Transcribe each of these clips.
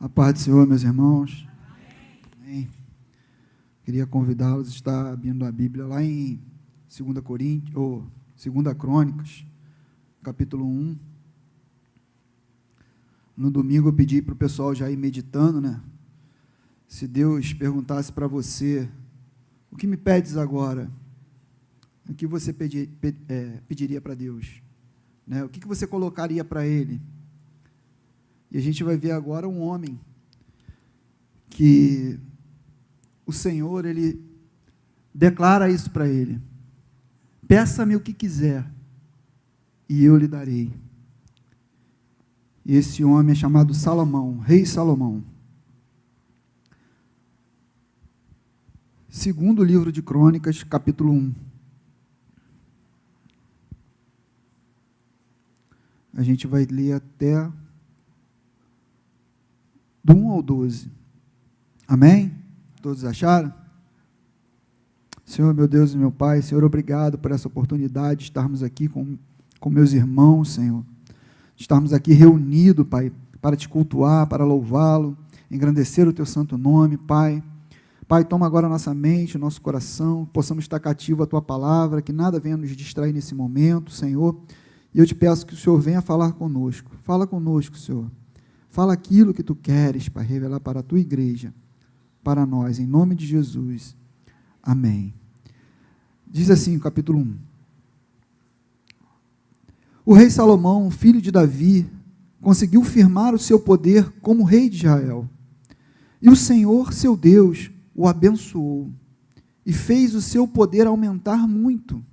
A paz do Senhor, meus irmãos. Amém. Queria convidá-los a estar abrindo a Bíblia lá em 2 Coríntios, ou 2 Crônicas, capítulo 1. No domingo eu pedi para o pessoal já ir meditando, né? Se Deus perguntasse para você, o que me pedes agora? O que você pediria para Deus? Né? O que você colocaria para Ele? E a gente vai ver agora um homem que o Senhor, Ele declara isso para ele: peça-me o que quiser e eu lhe darei. E esse homem é chamado Salomão, rei Salomão. Segundo livro de Crônicas, capítulo 1. A gente vai ler até do 1 ao 12. Amém? Todos acharam? Senhor, meu Deus e meu Pai, Senhor, obrigado por essa oportunidade de estarmos aqui com meus irmãos, Senhor. De estarmos aqui reunidos, Pai, para te cultuar, para louvá-lo, engrandecer o teu santo nome, Pai. Pai, toma agora a nossa mente, o nosso coração, que possamos estar cativos à tua palavra, que nada venha nos distrair nesse momento, Senhor. E eu te peço que o Senhor venha falar conosco. Fala conosco, Senhor. Fala aquilo que tu queres, Pai, revelar para a tua igreja, para nós, em nome de Jesus. Amém. Diz assim o capítulo 1. O rei Salomão, filho de Davi, conseguiu firmar o seu poder como rei de Israel. E o Senhor, seu Deus, o abençoou e fez o seu poder aumentar muito.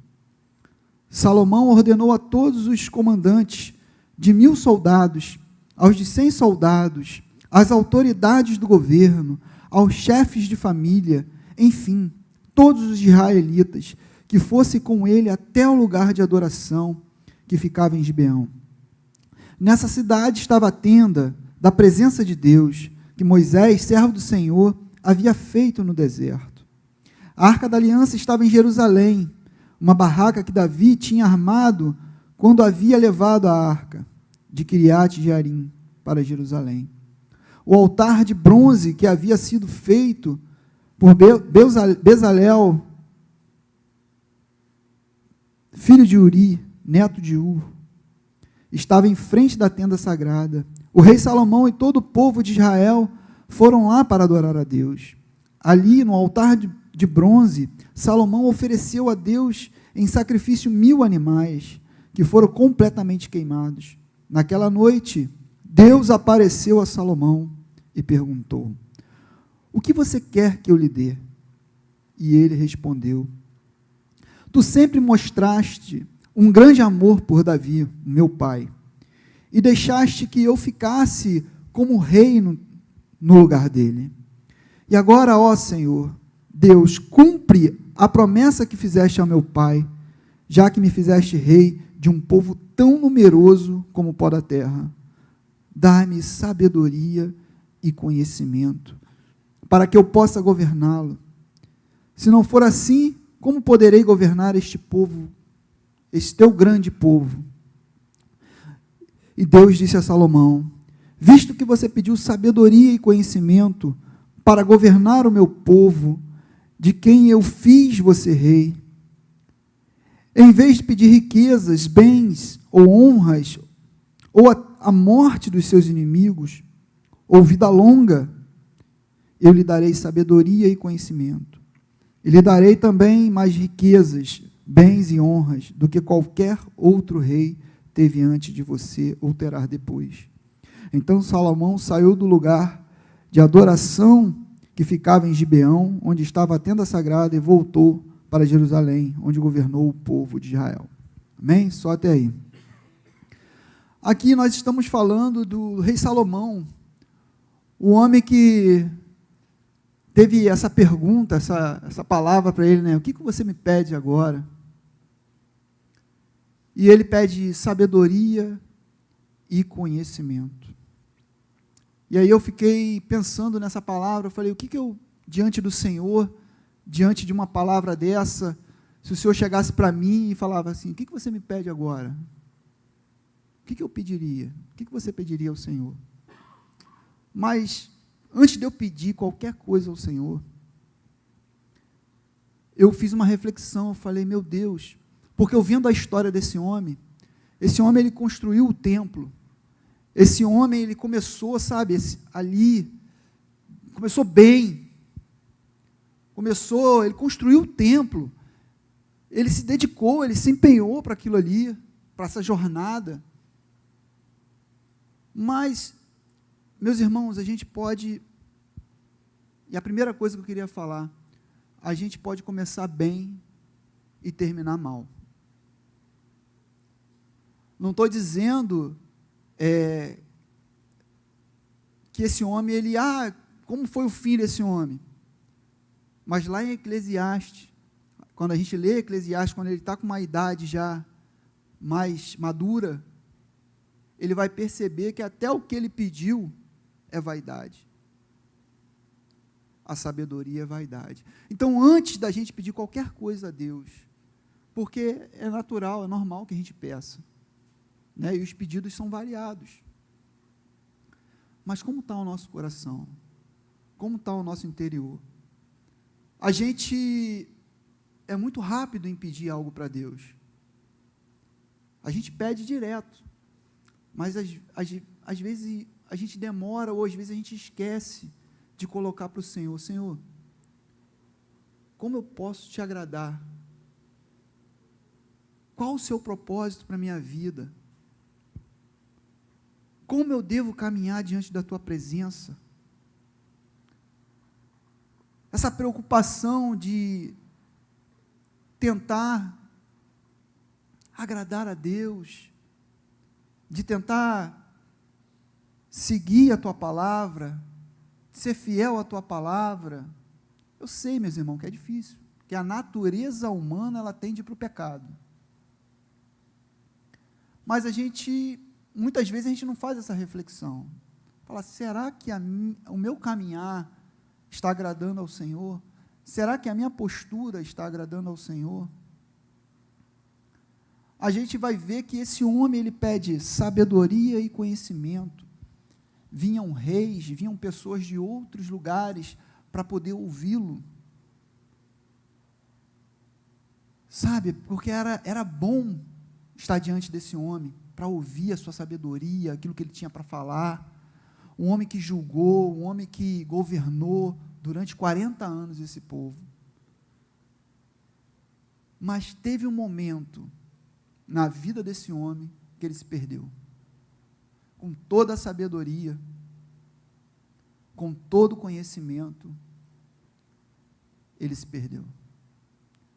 Salomão ordenou a todos os comandantes de 1.000 soldados, aos de 100 soldados, às autoridades do governo, aos chefes de família, enfim, todos os israelitas, que fossem com ele até o lugar de adoração que ficava em Gibeão. Nessa cidade estava a tenda da presença de Deus, que Moisés, servo do Senhor, havia feito no deserto. A Arca da Aliança estava em Jerusalém, uma barraca que Davi tinha armado quando havia levado a arca de Kiriat Jearim para Jerusalém. O altar de bronze que havia sido feito por Bezalel, filho de Uri, neto de Ur, estava em frente da tenda sagrada. O rei Salomão e todo o povo de Israel foram lá para adorar a Deus. Ali, no altar de bronze, Salomão ofereceu a Deus em sacrifício 1.000 animais, que foram completamente queimados. Naquela noite, Deus apareceu a Salomão e perguntou: o que você quer que eu lhe dê? E ele respondeu: tu sempre mostraste um grande amor por Davi, meu pai, e deixaste que eu ficasse como rei no lugar dele. E agora, ó Senhor, Deus, cumpre a promessa que fizeste ao meu pai, já que me fizeste rei de um povo tão numeroso como o pó da terra. Dá-me sabedoria e conhecimento, para que eu possa governá-lo. Se não for assim, como poderei governar este povo, este teu grande povo? E Deus disse a Salomão: visto que você pediu sabedoria e conhecimento para governar o meu povo, de quem eu fiz você rei, em vez de pedir riquezas, bens ou honras, ou a morte dos seus inimigos, ou vida longa, eu lhe darei sabedoria e conhecimento. E lhe darei também mais riquezas, bens e honras do que qualquer outro rei teve antes de você ou terá depois. Então Salomão saiu do lugar de adoração que ficava em Gibeão, onde estava a tenda sagrada, e voltou para Jerusalém, onde governou o povo de Israel. Amém? Só até aí. Aqui nós estamos falando do rei Salomão, o homem que teve essa pergunta, essa palavra para ele, né? O que você me pede agora? E ele pede sabedoria e conhecimento. E aí eu fiquei pensando nessa palavra, eu falei, o que eu, diante do Senhor, diante de uma palavra dessa, se o Senhor chegasse para mim e falava assim, o que você me pede agora? O que eu pediria? O que você pediria ao Senhor? Mas, antes de eu pedir qualquer coisa ao Senhor, eu fiz uma reflexão, eu falei, meu Deus, porque eu vendo a história desse homem, esse homem ele construiu o templo, esse homem ele começou, sabe, ali, começou bem, ele construiu o templo, ele se dedicou, ele se empenhou para aquilo ali, para essa jornada, mas, meus irmãos, a gente pode, e a primeira coisa que eu queria falar, a gente pode começar bem e terminar mal. Não estou dizendo que esse homem, como foi o fim desse homem? Mas lá em Eclesiastes, quando a gente lê Eclesiastes, quando ele está com uma idade já mais madura, ele vai perceber que até o que ele pediu é vaidade. A sabedoria é vaidade. Então, antes da gente pedir qualquer coisa a Deus, porque é natural, é normal que a gente peça, né? E os pedidos são variados. Mas como está o nosso coração? Como está o nosso interior? A gente é muito rápido em pedir algo para Deus. A gente pede direto, mas às vezes a gente demora, ou às vezes a gente esquece de colocar para o Senhor, Senhor, como eu posso te agradar? Qual o seu propósito para a minha vida? Como eu devo caminhar diante da tua presença? Essa preocupação de tentar agradar a Deus, de tentar seguir a tua palavra, ser fiel à tua palavra. Eu sei, meus irmãos, que é difícil, que a natureza humana, ela tende para o pecado. Mas muitas vezes a gente não faz essa reflexão. Fala, será que o meu caminhar está agradando ao Senhor? Será que a minha postura está agradando ao Senhor? A gente vai ver que esse homem, ele pede sabedoria e conhecimento. Vinham reis, vinham pessoas de outros lugares para poder ouvi-lo. Sabe, porque era bom estar diante desse homem, para ouvir a sua sabedoria, aquilo que ele tinha para falar. Um homem que julgou, um homem que governou durante 40 anos esse povo. Mas teve um momento na vida desse homem que ele se perdeu. Com toda a sabedoria, com todo o conhecimento, ele se perdeu.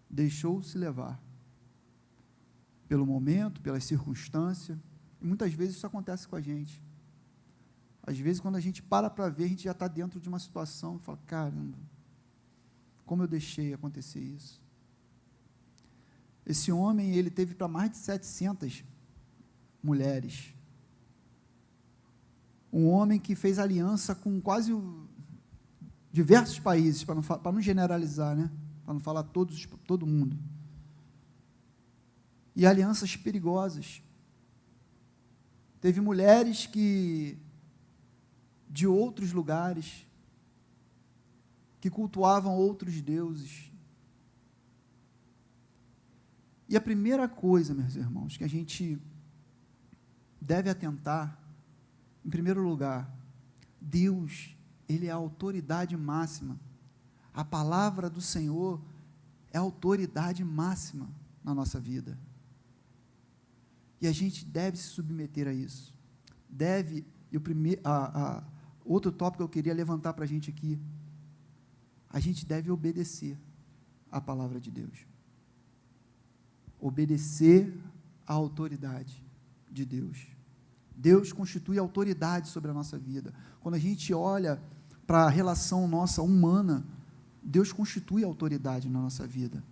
Deixou-se levar pelo momento, pelas circunstâncias, e muitas vezes isso acontece com a gente. Às vezes, quando a gente para ver, a gente já está dentro de uma situação, e fala, caramba, como eu deixei acontecer isso? Esse homem, ele teve para mais de 700 mulheres. Um homem que fez aliança com quase diversos países, para não generalizar, né? Para não falar todo mundo. E alianças perigosas. Teve mulheres de outros lugares, que cultuavam outros deuses. E a primeira coisa, meus irmãos, que a gente deve atentar, em primeiro lugar, Deus, Ele é a autoridade máxima. A palavra do Senhor é a autoridade máxima na nossa vida. E a gente deve se submeter a isso. Outro tópico que eu queria levantar para a gente aqui, a gente deve obedecer à palavra de Deus. Obedecer à autoridade de Deus. Deus constitui autoridade sobre a nossa vida. Quando a gente olha para a relação nossa humana, Deus constitui autoridade na nossa vida.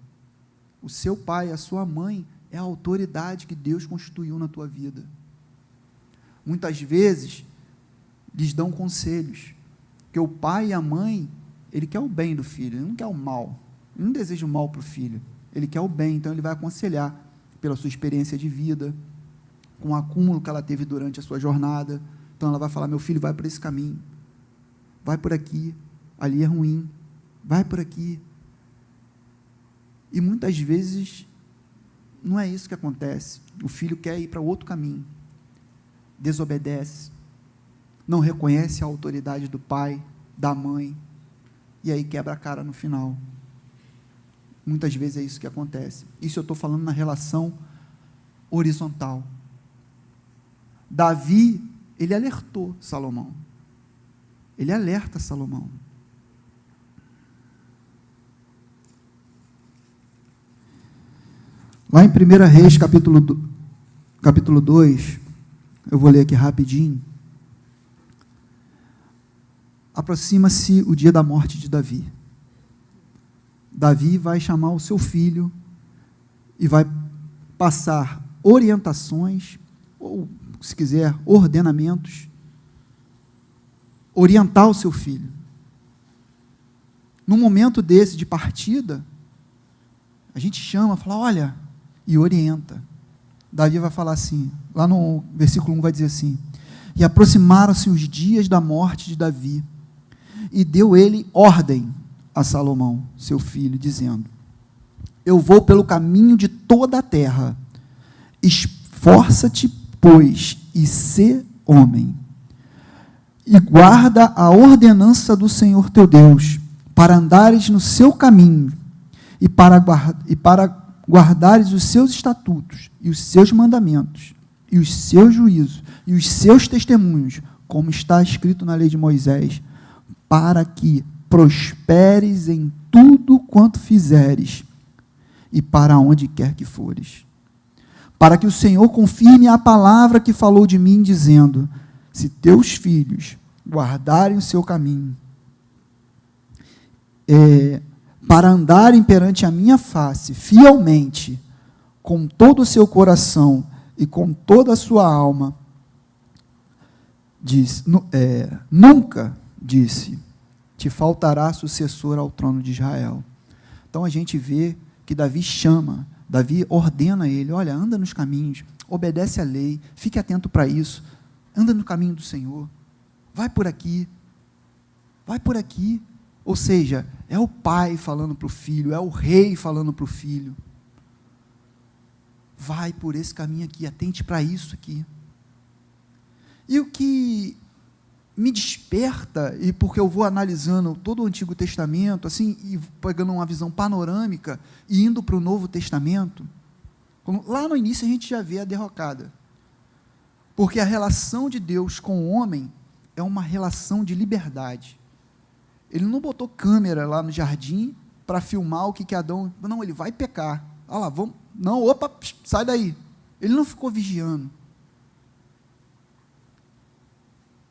O seu pai, a sua mãe, é a autoridade que Deus constituiu na tua vida. Muitas vezes, lhes dão conselhos, porque o pai e a mãe, ele quer o bem do filho, ele não quer o mal, ele não deseja o mal para o filho, ele quer o bem, então ele vai aconselhar pela sua experiência de vida, com o acúmulo que ela teve durante a sua jornada. Então ela vai falar, meu filho, vai por esse caminho, vai por aqui, ali é ruim, vai por aqui. E muitas vezes não é isso que acontece. O filho quer ir para outro caminho, desobedece, não reconhece a autoridade do pai, da mãe, e aí quebra a cara no final. Muitas vezes é isso que acontece. Isso eu estou falando na relação horizontal. Davi, ele alertou Salomão. Ele alerta Salomão. Lá em 1 Reis, capítulo 2, eu vou ler aqui rapidinho. Aproxima-se o dia da morte de Davi. Davi vai chamar o seu filho e vai passar orientações, ou, se quiser, ordenamentos, orientar o seu filho. No momento desse de partida, a gente chama, fala, olha, e orienta. Davi vai falar assim, lá no versículo 1 vai dizer assim, e aproximaram-se os dias da morte de Davi, e deu ele ordem a Salomão, seu filho, dizendo, eu vou pelo caminho de toda a terra, esforça-te, pois, e sê homem, e guarda a ordenança do Senhor teu Deus, para andares no seu caminho, e para guardares os seus estatutos, e os seus mandamentos, e os seus juízos, e os seus testemunhos, como está escrito na lei de Moisés, para que prosperes em tudo quanto fizeres, e para onde quer que fores. Para que o Senhor confirme a palavra que falou de mim, dizendo, se teus filhos guardarem o seu caminho, para andarem perante a minha face, fielmente, com todo o seu coração e com toda a sua alma, nunca, disse, te faltará sucessor ao trono de Israel. Então a gente vê que Davi chama, Davi ordena ele, olha, anda nos caminhos, obedece à lei, fique atento para isso, anda no caminho do Senhor, vai por aqui, ou seja, é o pai falando para o filho, é o rei falando para o filho, vai por esse caminho aqui, atente para isso aqui. E o que me desperta, e porque eu vou analisando todo o Antigo Testamento, assim, e pegando uma visão panorâmica, e indo para o Novo Testamento, lá no início a gente já vê a derrocada, porque a relação de Deus com o homem é uma relação de liberdade. Ele não botou câmera lá no jardim para filmar o que Adão, não, ele vai pecar, olha lá, vamos, não, opa, sai daí, ele não ficou vigiando.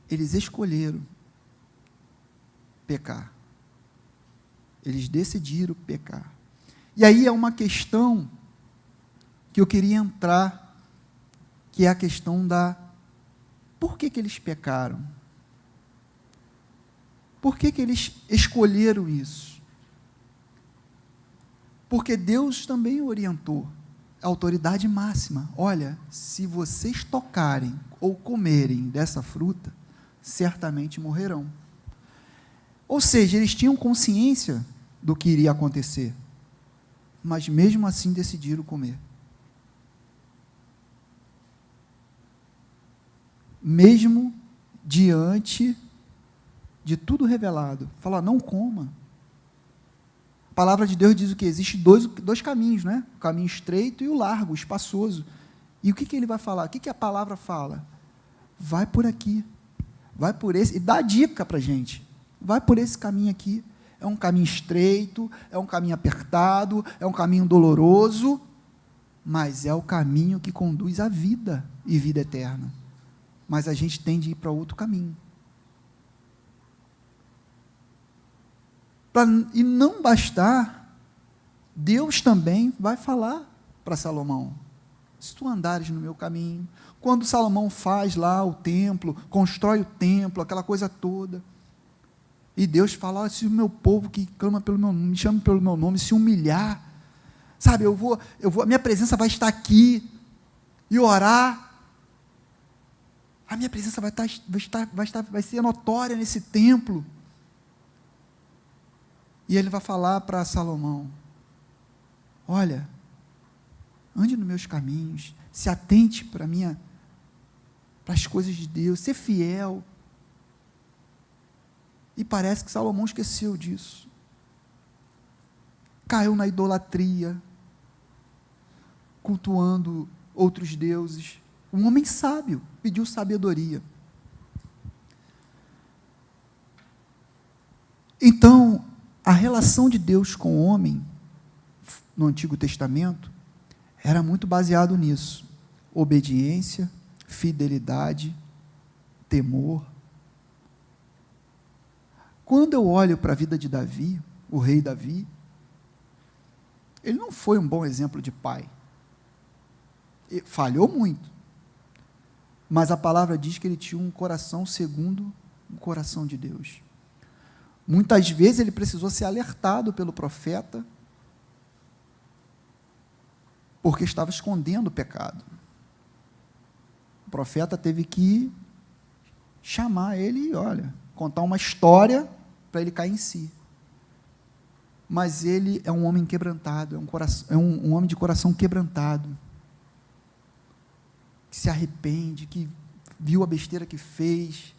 Eles escolheram pecar. Eles decidiram pecar. E aí é uma questão que eu queria entrar, que é a questão por que eles pecaram? Por que eles escolheram isso? Porque Deus também orientou a autoridade máxima. Olha, se vocês tocarem ou comerem dessa fruta, certamente morrerão. Ou seja, eles tinham consciência do que iria acontecer, mas mesmo assim decidiram comer. Mesmo diante de tudo revelado, fala, não coma. A palavra de Deus diz o que? Existe dois caminhos, né? O caminho estreito e o largo, o espaçoso. E o que ele vai falar? O que a palavra fala? Vai por aqui. Vai por esse, e dá dica para a gente, vai por esse caminho aqui, é um caminho estreito, é um caminho apertado, é um caminho doloroso, mas é o caminho que conduz à vida, e vida eterna, mas a gente tem de ir para outro caminho, e não bastar, Deus também vai falar para Salomão, se tu andares no meu caminho, quando Salomão faz lá o templo, constrói o templo, aquela coisa toda, e Deus fala, olha, se o meu povo que clama pelo meu nome, me chama pelo meu nome, se humilhar, sabe, a minha presença vai estar aqui, e orar, a minha presença vai ser notória nesse templo, E ele vai falar para Salomão: olha, ande nos meus caminhos, se atente para as coisas de Deus, ser fiel. E parece que Salomão esqueceu disso. Caiu na idolatria, cultuando outros deuses. Um homem sábio pediu sabedoria. Então, a relação de Deus com o homem, no Antigo Testamento, era muito baseado nisso: obediência, fidelidade, temor. Quando eu olho para a vida de Davi, o rei Davi, ele não foi um bom exemplo de pai. Ele falhou muito. Mas a palavra diz que ele tinha um coração segundo o coração de Deus. Muitas vezes ele precisou ser alertado pelo profeta, porque estava escondendo o pecado. O profeta teve que chamar ele e, olha, contar uma história para ele cair em si. Mas ele é um homem quebrantado, é um homem de coração quebrantado, que se arrepende, que viu a besteira que fez.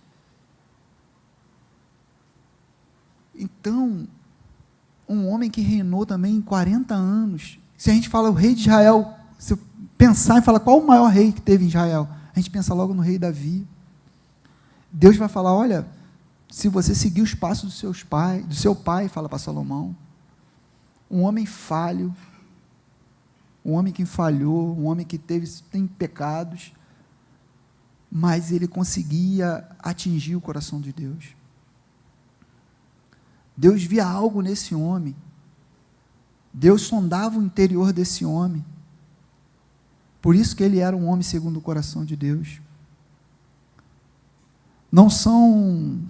Então, um homem que reinou também 40 anos. Se a gente fala o rei de Israel, se eu pensar e falar qual o maior rei que teve em Israel, a gente pensa logo no rei Davi. Deus vai falar: olha, se você seguir os passos do seu pai, fala para Salomão, um homem falho, um homem que falhou, um homem que tem pecados, mas ele conseguia atingir o coração de Deus. Deus via algo nesse homem. Deus sondava o interior desse homem. Por isso que ele era um homem segundo o coração de Deus. Não são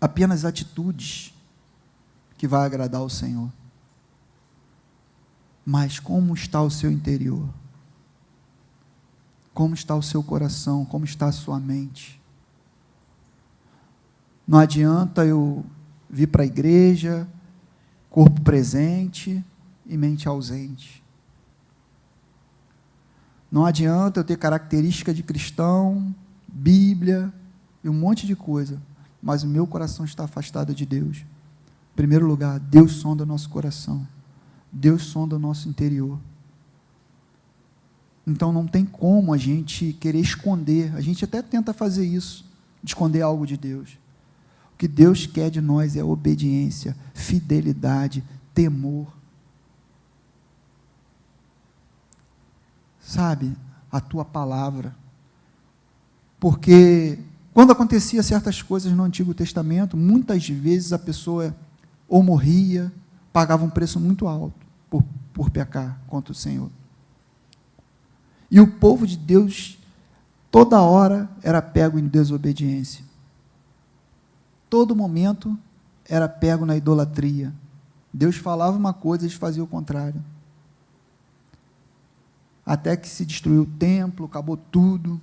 apenas atitudes que vai agradar ao Senhor, mas como está o seu interior, como está o seu coração, como está a sua mente. Não adianta eu vir para a igreja, corpo presente e mente ausente. Não adianta eu ter característica de cristão, Bíblia e um monte de coisa, mas o meu coração está afastado de Deus. Em primeiro lugar, Deus sonda o nosso coração. Deus sonda o nosso interior. Então não tem como a gente querer esconder. A gente até tenta fazer isso, de esconder algo de Deus. O que Deus quer de nós é obediência, fidelidade, temor. Sabe, a tua palavra. Porque quando acontecia certas coisas no Antigo Testamento, muitas vezes a pessoa ou morria, pagava um preço muito alto por pecar contra o Senhor. E o povo de Deus, toda hora, era pego em desobediência. Todo momento era pego na idolatria. Deus falava uma coisa, eles faziam o contrário. Até que se destruiu o templo, acabou tudo.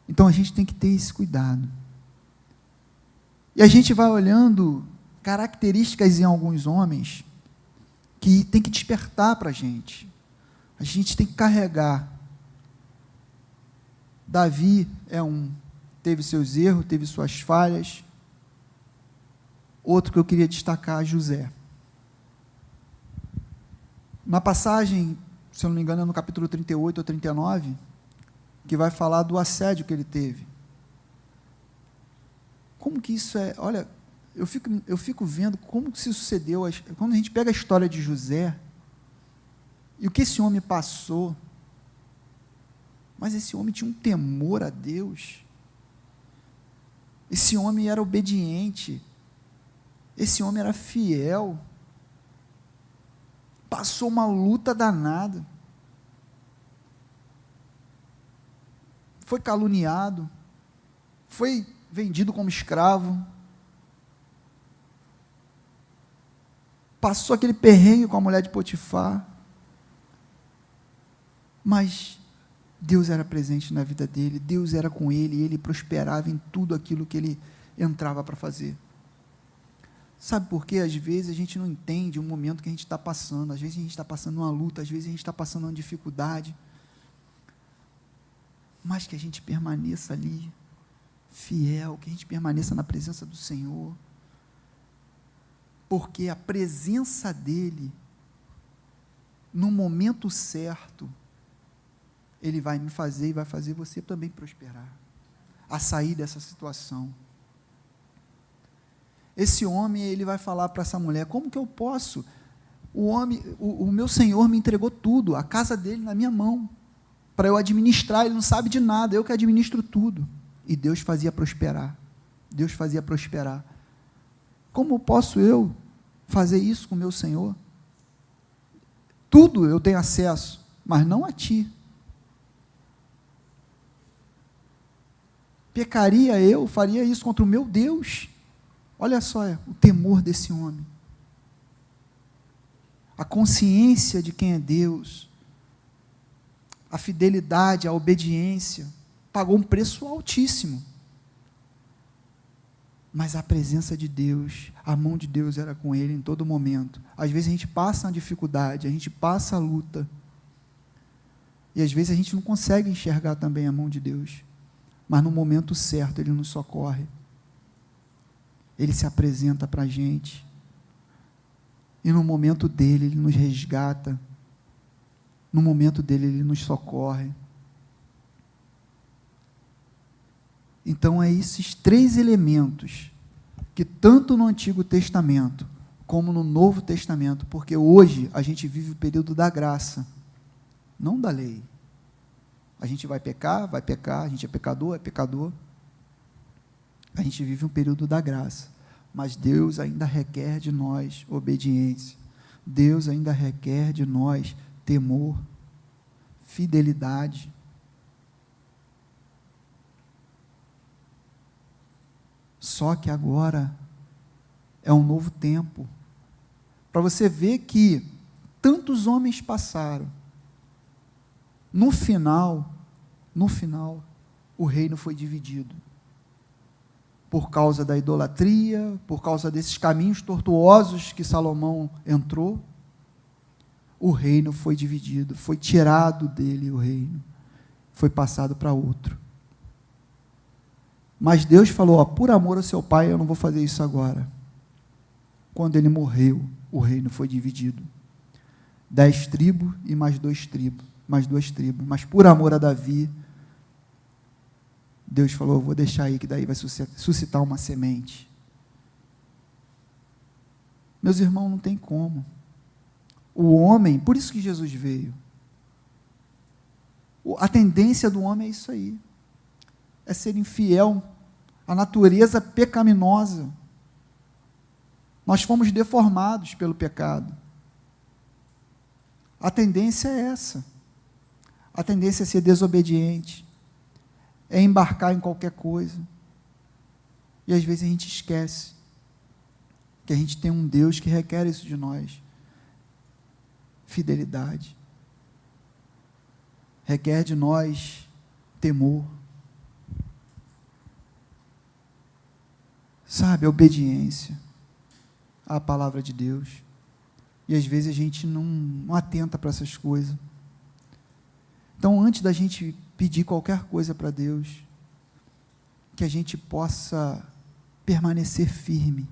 Então a gente tem que ter esse cuidado. E a gente vai olhando características em alguns homens que tem que despertar para a gente. A gente tem que carregar. Davi teve seus erros, teve suas falhas. Outro que eu queria destacar, José. Na passagem, se eu não me engano, é no capítulo 38 ou 39, que vai falar do assédio que ele teve. Como que isso é? Olha, eu fico vendo como que se sucedeu. Quando a gente pega a história de José, e o que esse homem passou, mas esse homem tinha um temor a Deus. Esse homem era obediente. Esse homem era fiel. Passou uma luta danada. Foi caluniado. Foi vendido como escravo. Passou aquele perrengue com a mulher de Potifar. Mas Deus era presente na vida dele, Deus era com ele, e ele prosperava em tudo aquilo que ele entrava para fazer. Sabe por quê? Às vezes a gente não entende o momento que a gente está passando, às vezes a gente está passando uma luta, às vezes a gente está passando uma dificuldade, mas que a gente permaneça ali, fiel, que a gente permaneça na presença do Senhor, porque a presença dEle, no momento certo, Ele vai me fazer e vai fazer você também prosperar, a sair dessa situação. Esse homem, ele vai falar para essa mulher, como que eu posso? O meu Senhor me entregou tudo, a casa dele na minha mão, para eu administrar, ele não sabe de nada, eu que administro tudo. E Deus fazia prosperar, Deus fazia prosperar. Como posso eu fazer isso com o meu Senhor? Tudo eu tenho acesso, mas não a ti. Pecaria eu, faria isso contra o meu Deus? Olha só o temor desse homem, a consciência de quem é Deus, a fidelidade, a obediência, pagou um preço altíssimo, mas a presença de Deus, a mão de Deus era com ele em todo momento. Às vezes a gente passa uma dificuldade, a gente passa a luta, e às vezes a gente não consegue enxergar também a mão de Deus, mas no momento certo Ele nos socorre, Ele se apresenta para a gente, e no momento dEle, Ele nos resgata, no momento dEle, Ele nos socorre. Então, é esses três elementos, que tanto no Antigo Testamento, como no Novo Testamento, porque hoje a gente vive o período da graça, não da lei. A gente vai pecar, a gente é pecador, a gente vive um período da graça, mas Deus ainda requer de nós obediência, Deus ainda requer de nós temor, fidelidade. Só que agora é um novo tempo, para você ver que tantos homens passaram, no final, o reino foi dividido, por causa da idolatria, por causa desses caminhos tortuosos que Salomão entrou, o reino foi dividido, foi tirado dele o reino, foi passado para outro. Mas Deus falou, por amor ao seu pai, eu não vou fazer isso agora. Quando ele morreu, o reino foi dividido. 10 tribos e mais 2 tribos, mas por amor a Davi, Deus falou, eu vou deixar aí, que daí vai suscitar uma semente. Meus irmãos, não tem como. O homem, por isso que Jesus veio. A tendência do homem é isso aí, é ser infiel, a natureza pecaminosa. Nós fomos deformados pelo pecado. A tendência é essa. A tendência é ser desobediente, é embarcar em qualquer coisa. E às vezes a gente esquece que a gente tem um Deus que requer isso de nós. Fidelidade. Requer de nós temor. Sabe, obediência à palavra de Deus. E às vezes a gente não atenta para essas coisas. Então, antes da gente pedir qualquer coisa para Deus, que a gente possa permanecer firme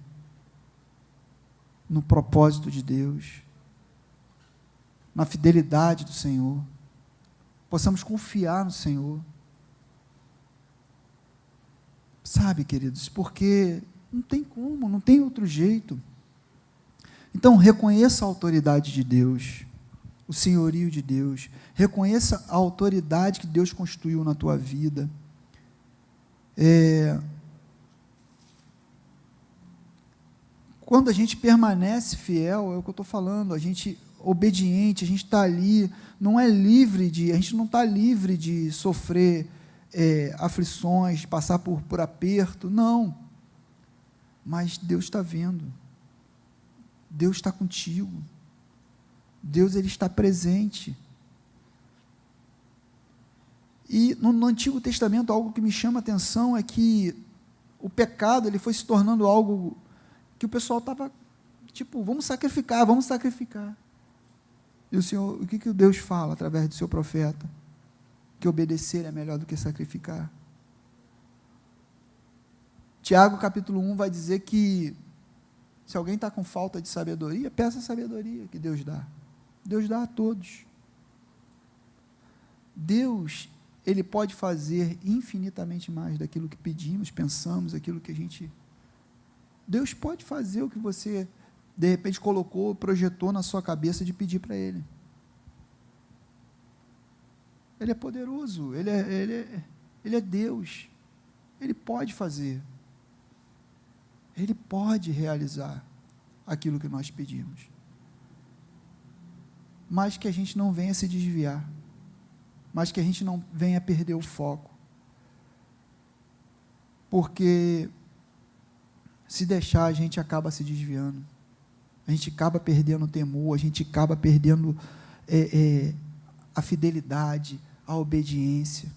no propósito de Deus, na fidelidade do Senhor, possamos confiar no Senhor. Sabe, queridos, porque não tem como, não tem outro jeito. Então, reconheça a autoridade de Deus, o senhorio de Deus, reconheça a autoridade que Deus constituiu na tua vida. Quando a gente permanece fiel, é o que eu estou falando, a gente obediente, a gente está ali, não é livre de, a gente não está livre de sofrer aflições, passar por aperto, não, mas Deus está vendo, Deus está contigo, Deus ele está presente. E no Antigo Testamento, algo que me chama a atenção é que o pecado ele foi se tornando algo que o pessoal estava, tipo, vamos sacrificar, vamos sacrificar. E o Senhor, o que Deus fala através do seu profeta? Que obedecer é melhor do que sacrificar. Tiago capítulo 1 vai dizer que se alguém está com falta de sabedoria, peça a sabedoria que Deus dá. Deus dá a todos. Deus, Ele pode fazer infinitamente mais daquilo que pedimos, pensamos, aquilo que a gente... Deus pode fazer o que você, de repente, colocou, projetou na sua cabeça de pedir para Ele. Ele é poderoso, Ele é Deus. Ele pode fazer. Ele pode realizar aquilo que nós pedimos. Mas que a gente não venha se desviar. Mas que a gente não venha perder o foco. Porque se deixar, a gente acaba se desviando. A gente acaba perdendo o temor, a gente acaba perdendo a fidelidade, a obediência.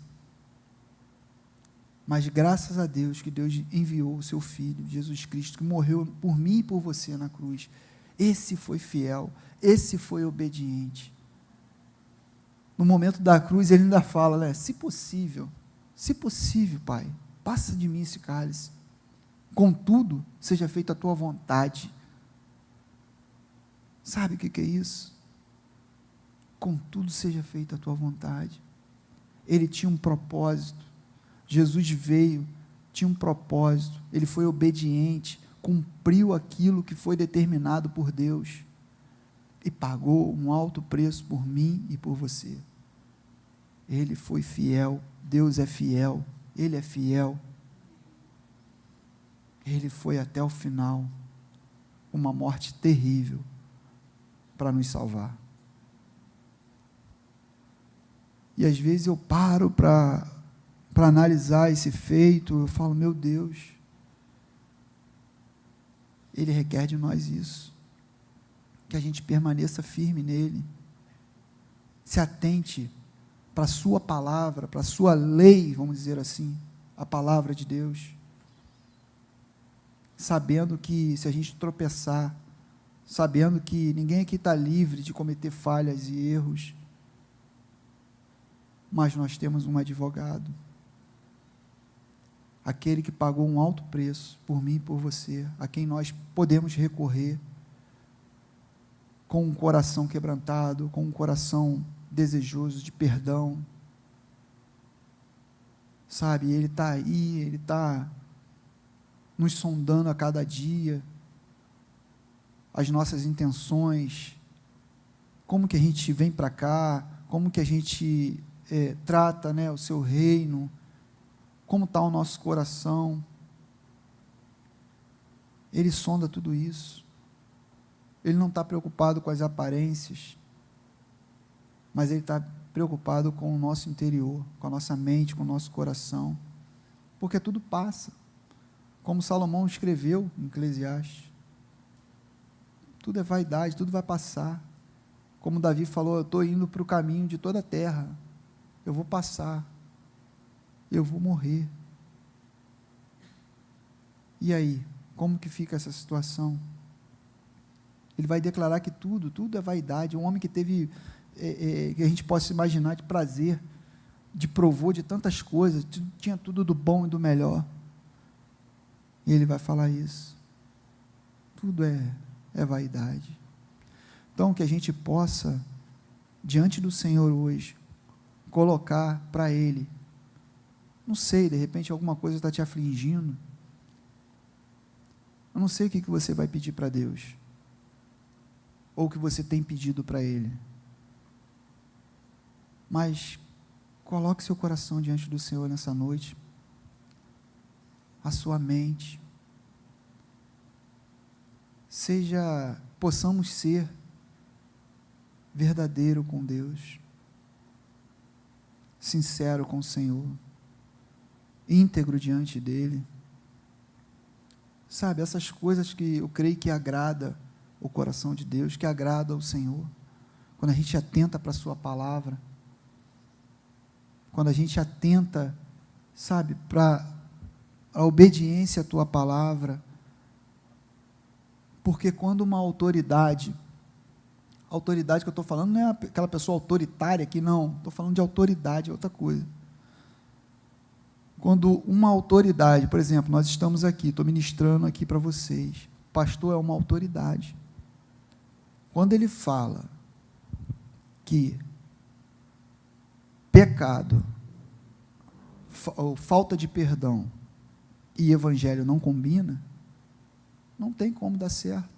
Mas graças a Deus que Deus enviou o seu Filho, Jesus Cristo, que morreu por mim e por você na cruz. Esse foi fiel, esse foi obediente. No momento da cruz, ele ainda fala, né, se possível, Pai, passa de mim esse cálice. Contudo, seja feita a tua vontade. Sabe o que é isso? Contudo, seja feita a tua vontade. Ele tinha um propósito. Jesus veio, tinha um propósito, ele foi obediente, cumpriu aquilo que foi determinado por Deus e pagou um alto preço por mim e por você. Ele foi fiel, Deus é fiel, Ele é fiel. Ele foi até o final, uma morte terrível, para nos salvar. E às vezes eu paro para analisar esse feito, eu falo, meu Deus, Ele requer de nós isso, que a gente permaneça firme nele, se atente para a sua palavra, para a sua lei, vamos dizer assim, a palavra de Deus, sabendo que se a gente tropeçar, sabendo que ninguém aqui está livre de cometer falhas e erros, mas nós temos um advogado, aquele que pagou um alto preço por mim e por você, a quem nós podemos recorrer com um coração quebrantado, com um coração desejoso de perdão. Sabe, Ele está aí, Ele está nos sondando a cada dia, as nossas intenções, como que a gente vem para cá, como que a gente trata, né, o seu reino, como está o nosso coração. Ele sonda tudo isso. Ele não está preocupado com as aparências, mas Ele está preocupado com o nosso interior, com a nossa mente, com o nosso coração, porque tudo passa, como Salomão escreveu em Eclesiastes, tudo é vaidade, tudo vai passar, como Davi falou, eu estou indo para o caminho de toda a terra, eu vou passar, eu vou morrer. E aí, como que fica essa situação? Ele vai declarar que tudo é vaidade, um homem que teve, que a gente possa imaginar de prazer, de provou de tantas coisas, tinha tudo do bom e do melhor, e ele vai falar isso, tudo é vaidade. Então, que a gente possa, diante do Senhor hoje, colocar para Ele, não sei, de repente alguma coisa está te afligindo, eu não sei o que você vai pedir para Deus, ou o que você tem pedido para Ele, mas coloque seu coração diante do Senhor nessa noite, a sua mente, possamos ser verdadeiro com Deus, sincero com o Senhor, íntegro diante dEle, sabe, essas coisas que eu creio que agrada o coração de Deus, que agrada ao Senhor, quando a gente atenta para a sua palavra, quando a gente atenta, sabe, para a obediência à tua palavra, Porque quando uma autoridade que eu estou falando não é aquela pessoa autoritária aqui, não, estou falando de autoridade, é outra coisa. Quando uma autoridade, por exemplo, nós estamos aqui, estou ministrando aqui para vocês, o pastor é uma autoridade. Quando ele fala que pecado, ou falta de perdão e evangelho não combina, não tem como dar certo.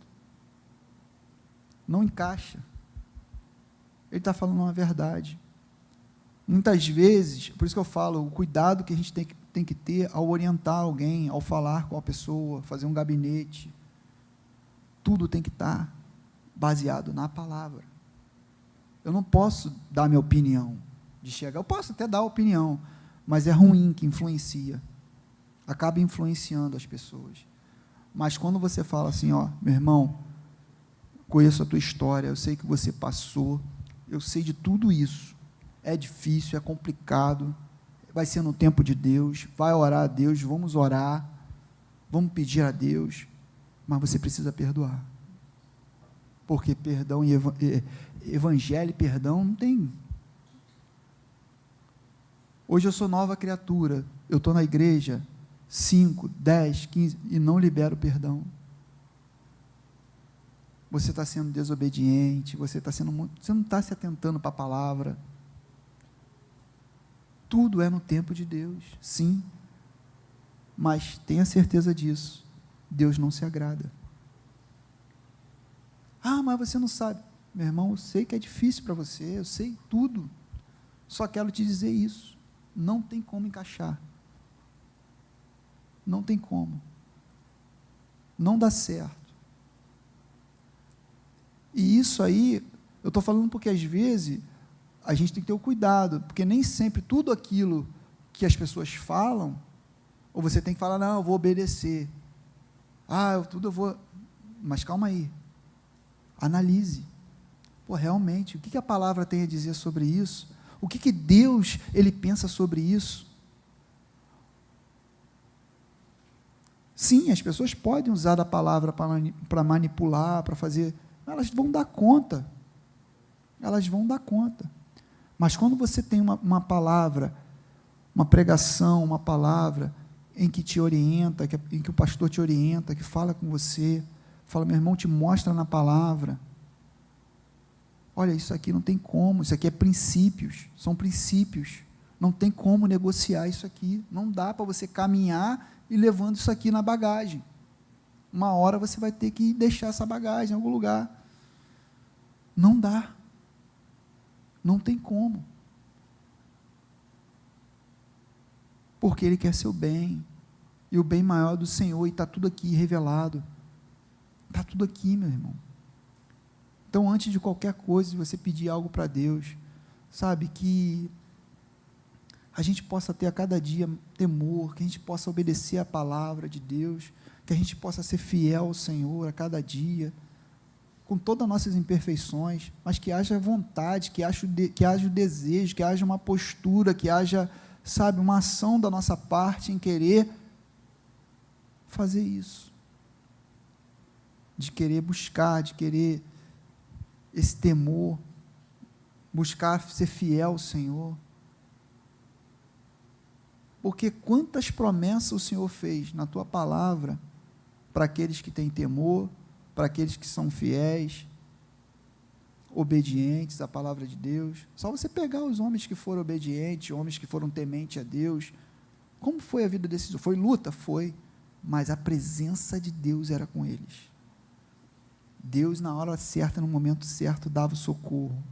Não encaixa. Ele está falando uma verdade. Muitas vezes, por isso que eu falo, o cuidado que a gente tem que ter ao orientar alguém, ao falar com a pessoa, fazer um gabinete, tudo tem que estar baseado na palavra. Eu não posso dar minha opinião de chegar, eu posso até dar opinião, mas é ruim, que influencia, acaba influenciando as pessoas. Mas quando você fala assim, ó, meu irmão, conheço a tua história, eu sei que você passou, eu sei de tudo isso, é difícil, é complicado, vai ser no tempo de Deus, vai orar a Deus, vamos orar, vamos pedir a Deus, mas você precisa perdoar, porque perdão e evangelho e perdão não tem. Hoje eu sou nova criatura, eu estou na igreja 5, 10, 15 e não libero perdão. Você está sendo desobediente, você não está se atentando para a palavra. Tudo é no tempo de Deus, sim, mas tenha certeza disso, Deus não se agrada. Ah, mas você não sabe. Meu irmão, eu sei que é difícil para você, eu sei tudo, só quero te dizer isso, não tem como encaixar, não tem como, não dá certo. E isso aí, eu estou falando porque às vezes a gente tem que ter o cuidado, porque nem sempre tudo aquilo que as pessoas falam, ou você tem que falar, não, eu vou obedecer, eu vou, mas calma aí, analise, realmente, o que a palavra tem a dizer sobre isso? O que Deus, Ele pensa sobre isso? Sim, as pessoas podem usar da palavra para manipular, para fazer, elas vão dar conta, mas quando você tem uma palavra, uma pregação, uma palavra, em que te orienta, em que o pastor te orienta, que fala com você, fala, meu irmão, te mostra na palavra, olha, isso aqui não tem como, isso aqui é princípios, são princípios, não tem como negociar isso aqui, não dá para você caminhar e levando isso aqui na bagagem, uma hora você vai ter que deixar essa bagagem em algum lugar, não dá, não tem como, porque Ele quer seu bem, e o bem maior do Senhor, e está tudo aqui revelado, está tudo aqui, meu irmão. Então, antes de qualquer coisa, você pedir algo para Deus, sabe, que a gente possa ter a cada dia temor, que a gente possa obedecer a palavra de Deus, que a gente possa ser fiel ao Senhor a cada dia, com todas as nossas imperfeições, mas que haja vontade, que haja o desejo, que haja uma postura, que haja, sabe, uma ação da nossa parte em querer fazer isso, de querer buscar, de querer esse temor, buscar ser fiel ao Senhor, porque quantas promessas o Senhor fez na tua palavra, para aqueles que têm temor, para aqueles que são fiéis, obedientes à palavra de Deus. Só você pegar os homens que foram obedientes, homens que foram tementes a Deus, como foi a vida desses? Foi luta? Foi, mas a presença de Deus era com eles. Deus, na hora certa, no momento certo, dava o socorro.